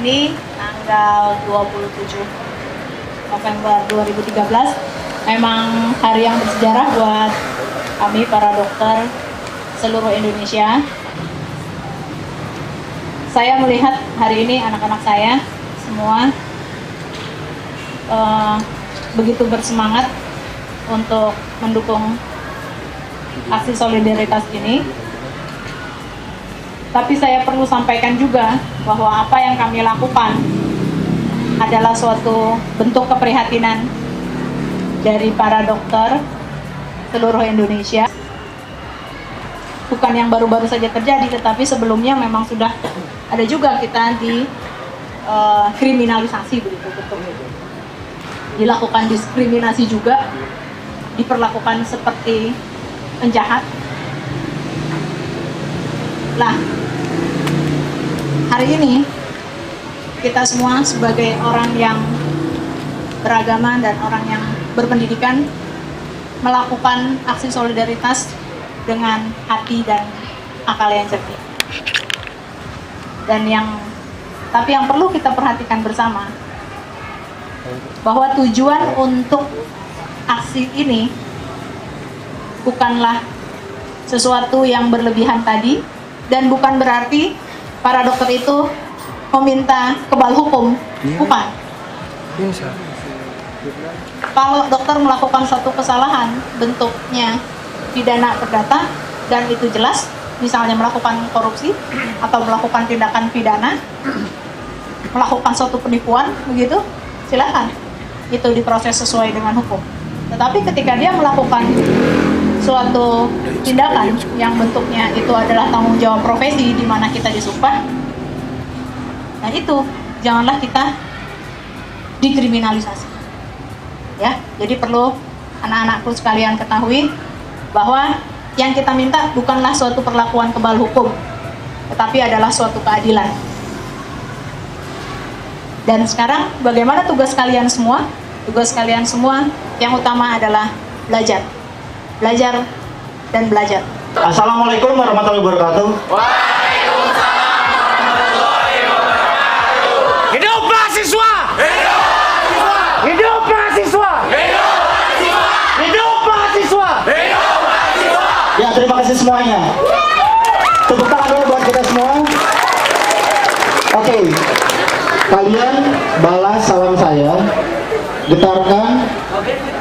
ini tanggal 27 November 2013 memang hari yang bersejarah buat kami para dokter seluruh Indonesia. Saya melihat hari ini anak-anak saya semua begitu bersemangat untuk mendukung aksi solidaritas ini. Tapi saya perlu sampaikan juga bahwa apa yang kami lakukan adalah suatu bentuk keprihatinan dari para dokter seluruh Indonesia. Bukan yang baru-baru saja terjadi, tetapi sebelumnya memang sudah ada juga kita di kriminalisasi begitu betul. Dilakukan diskriminasi juga, diperlakukan seperti penjahat. Lah, hari ini kita semua sebagai orang yang beragama dan orang yang berpendidikan melakukan aksi solidaritas dengan hati dan akal yang jernih. Tapi yang perlu kita perhatikan bersama bahwa tujuan untuk aksi ini bukanlah sesuatu yang berlebihan tadi, dan bukan berarti para dokter itu meminta kebal hukum, bukan. Kalau dokter melakukan suatu kesalahan bentuknya pidana perdata dan itu jelas, misalnya melakukan korupsi atau melakukan tindakan pidana, melakukan suatu penipuan begitu, silakan itu diproses sesuai dengan hukum. Tetapi ketika dia melakukan suatu tindakan yang bentuknya itu adalah tanggung jawab profesi di mana kita disumpah, nah itu janganlah kita dikriminalisasi. Ya, jadi perlu anak-anakku sekalian ketahui bahwa yang kita minta bukanlah suatu perlakuan kebal hukum, tetapi adalah suatu keadilan. Dan sekarang bagaimana tugas kalian semua? Tugas kalian semua yang utama adalah belajar. Belajar dan belajar. Assalamualaikum warahmatullahi wabarakatuh. Waalaikumsalam warahmatullahi wabarakatuh. Hidup mahasiswa! Hidup mahasiswa! Hidup mahasiswa! Hidup mahasiswa! Hidup mahasiswa! Hidup mahasiswa! Ya, terima kasih semuanya. Tepuk tangan dulu buat kita semua. Oke, kalian balas salam saya. Getarkan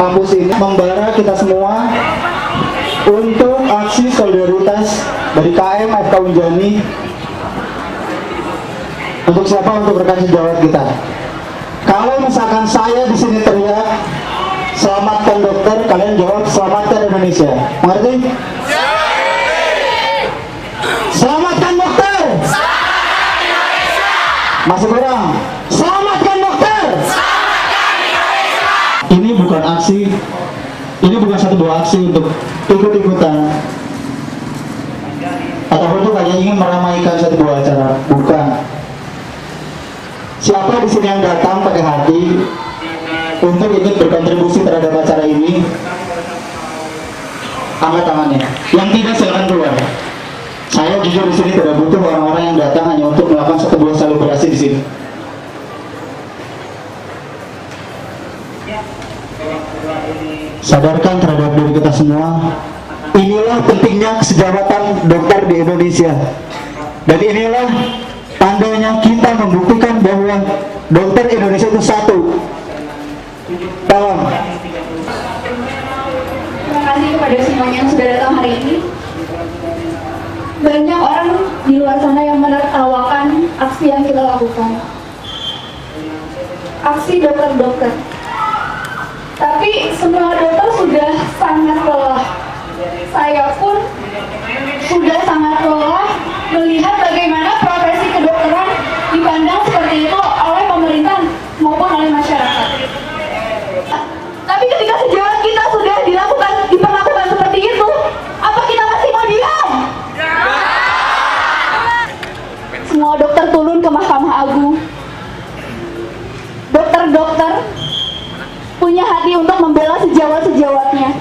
kampus ini, membara kita semua untuk aksi solidaritas dari KM FK Unjani. Untuk siapa? Untuk rekan sejawat kita. Kalau misalkan saya di sini teriak selamatkan dokter, kalian jawab selamatkan Indonesia. Mengerti? Selamatkan dokter. Selamatkan Indonesia! Masih kurang. Selamatkan dokter. Selamatkan Indonesia! Ini bukan aksi, ini bukan satu dua aksi untuk ikut-ikutan ataupun itu hanya ingin meramaikan satu dua acara, bukan. Siapa di sini yang datang pakai hati untuk ikut berkontribusi terhadap acara ini, angkat tangannya. Yang tidak, silakan keluar. Saya jujur di sini tidak butuh orang-orang yang datang hanya untuk melakukan satu dua selebrasi di sini. Sadarkan terhadap diri kita semua. Inilah pentingnya kesejahteraan dokter di Indonesia. Dan inilah tandanya kita membuktikan bahwa dokter Indonesia itu satu. Tolong. Terima kasih kepada semuanya yang sudah datang hari ini. Banyak orang di luar sana yang menertawakan aksi yang kita lakukan. Aksi dokter-dokter. Tapi semua dokter sudah sangat lelah. Saya pun sudah sangat lelah melihat bagaimana profesi kedokteran dipandang seperti itu oleh pemerintah maupun oleh masyarakat. Tapi ketika sejawat kita sudah diperlakukan seperti itu, apa kita masih mau diam? Semua dokter turun ke Mahkamah Agung. Dokter-dokter punya hati untuk membela sejawat-sejawatnya,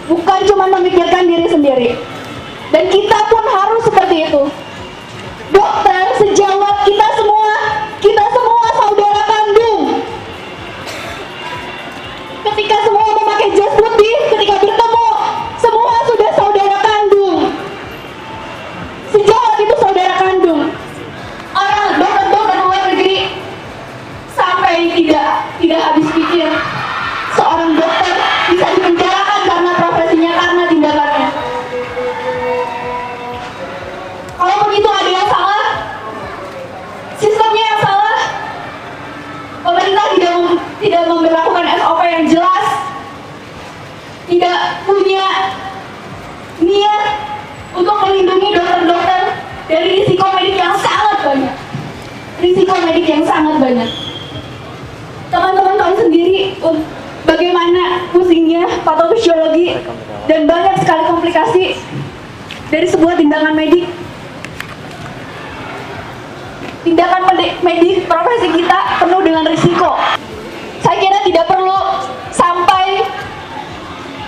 bukan cuma memikirkan diri sendiri. Dan kita pun harus seperti itu. Dokter, sejawat kita semua ketika semua memakai jas putih, ketika bertemu, semua sudah saudara kandung. Sejauh itu saudara kandung. Orang dokter-dokter luar negeri sampai tidak habis pikir seorang dokter bisa dipenjarakan karena profesinya, karena tindakannya. Kalau begitu ada yang salah, sistemnya yang salah. Pemerintah tidak memberlakukan SOP yang jelas, tidak punya niat untuk melindungi dokter-dokter dari risiko medik yang sangat banyak. Risiko medik yang sangat banyak. Teman-teman tahu sendiri bagaimana pusingnya patofisiologi dan banyak sekali komplikasi dari sebuah tindakan medik. Tindakan medik profesi kita penuh dengan risiko. Saya kira tidak perlu sampai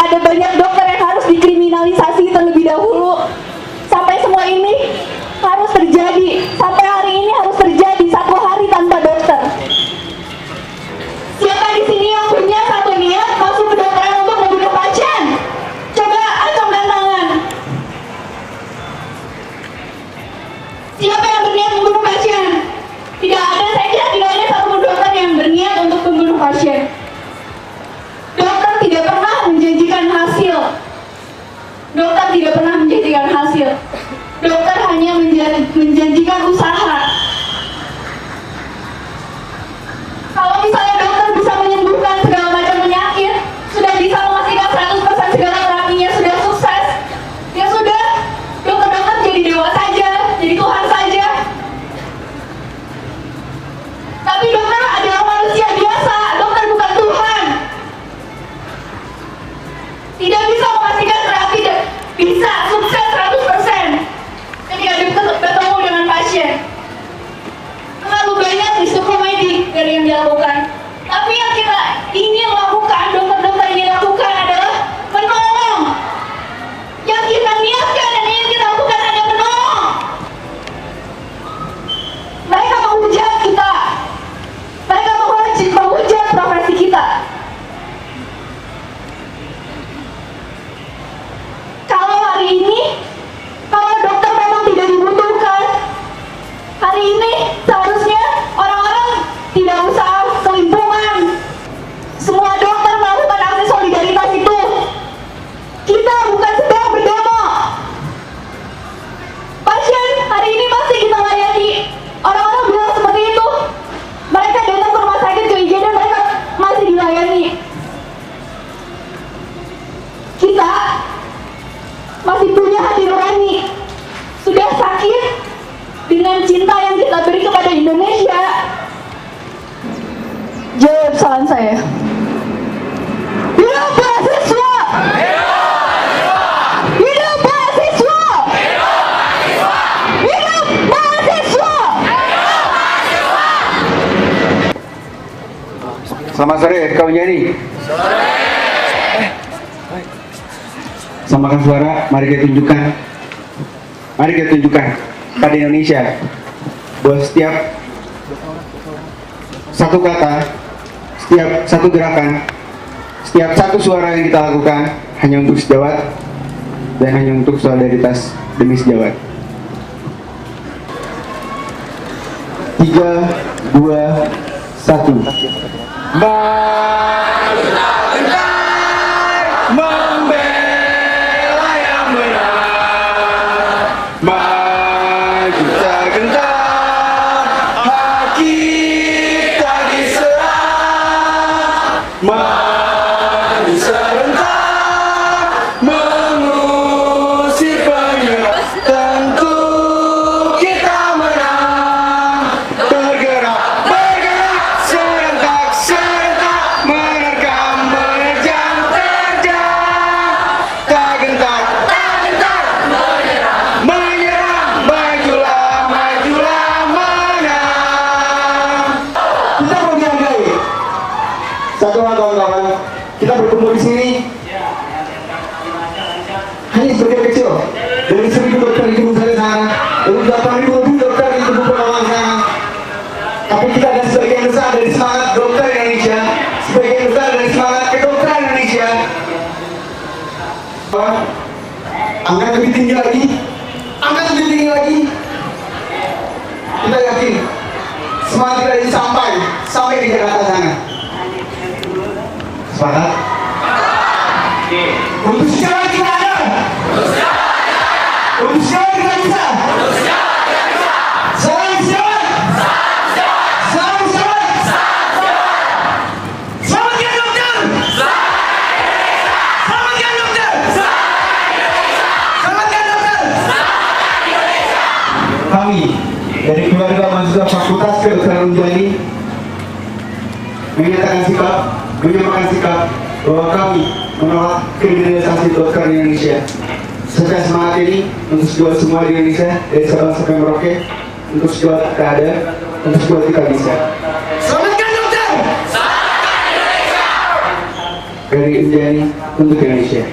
ada banyak dokter yang harus dikriminalisasi terlebih dahulu. Sampai semua ini harus terjadi. Sampai hari ini harus terjadi, 1 hari tanpa dokter. Siapa di sini yang punya satu niat masuk kedokteran untuk membunuh pasien? Coba acungkan tangan. Siapa yang berniat membunuh pasien? Tidak ada, saya kira tidak ada satu dokter yang berniat untuk membunuh pasien. Dokter tidak pernah menjanjikan hasil. Dokter tidak pernah menjanjikan hasil. Dokter hanya menjanjikan usaha. Kalau misalnya dokter bisa menyembuhkan segala macam penyakit, sudah bisa memastikan 100% segala terapinya sudah sukses, ya sudah, dokter-dokter jadi dewa saja, jadi Tuhan saja. Tapi dokter adalah manusia biasa, dokter bukan Tuhan. Tidak bisa memastikan terapi bisa sukses 100% ketika dokter bertemu dengan pasien. Terlalu banyak risiko medik dari yang dilakukan. Tapi yang kita ingin lakukan, dokter-dokter ingin lakukan adalah menolong. Yang kita niatkan dan ingin kita lakukan adalah menolong. Mereka menghujat kita. Mereka menghujat profesi kita. Kalau hari ini, kalau dokter memang tidak dibutuhkan, hari ini seharusnya orang-orang tidak usah kelimpungan. Semua dokter melakukan aksi solidaritas itu. Kita bukan sedang berdemo. Pasien hari ini masih kita layani. Orang-orang bilang seperti itu. Mereka datang ke rumah sakit ke IGD, mereka masih dilayani. Kita masih punya hati nurani. Sudah sakit, dengan cinta yang kita beri kepada Indonesia, jawab salam saya. Hidup mahasiswa! Hidup mahasiswa! Hidup mahasiswa! Selamat sore, kawan Jadi. Samakan suara, mari kita tunjukkan. Mari kita tunjukkan pada Indonesia bahwa setiap satu kata, setiap satu gerakan, setiap satu suara yang kita lakukan hanya untuk sejawat dan hanya untuk solidaritas demi sejawat. 3, 2, 1. Membela yang benar, maju tergentar, hak kita diserang, maju serentak, mengusir penyerang, tentu kita menang, bergerak, serentak, menerkam, menerjang, tak gentar, menyerang, majulah, menang. Kita perlu dihargai. Satu hal kawan-kawan, kita berkumpul di sini hanya sebagian kecil dari 1.000 dokter di tubuh saya sana, dari 8.000 lebih dokter di tubuh penolong sana. Tapi kita ada sebagian besar dari semangat dokter Indonesia, sebagian besar dari semangat kedokteran Angkat lebih tinggi lagi. Angkat lebih tinggi lagi. Kita yakin semangat kita ini sampai di Jakarta sana. Sepakat? Untuk sejarah kita ada. Untuk sejarah kita bisa. Salam sejahtera. Salam sejahtera. Selamatkan dokter. Selamatkan dokter. Selamatkan dokter. Kami dari keluarga mahasiswa Fakultas Kedokteran Unjani menyatakan sikap bahwa kami menolak kriminalisasi dokter di Indonesia. Serta semangat ini untuk segala semua di Indonesia, dari Sabang sampai Merauke, untuk segala kita ada, untuk segala kita bisa. Selamatkan dokter. Dari Unjani untuk Indonesia.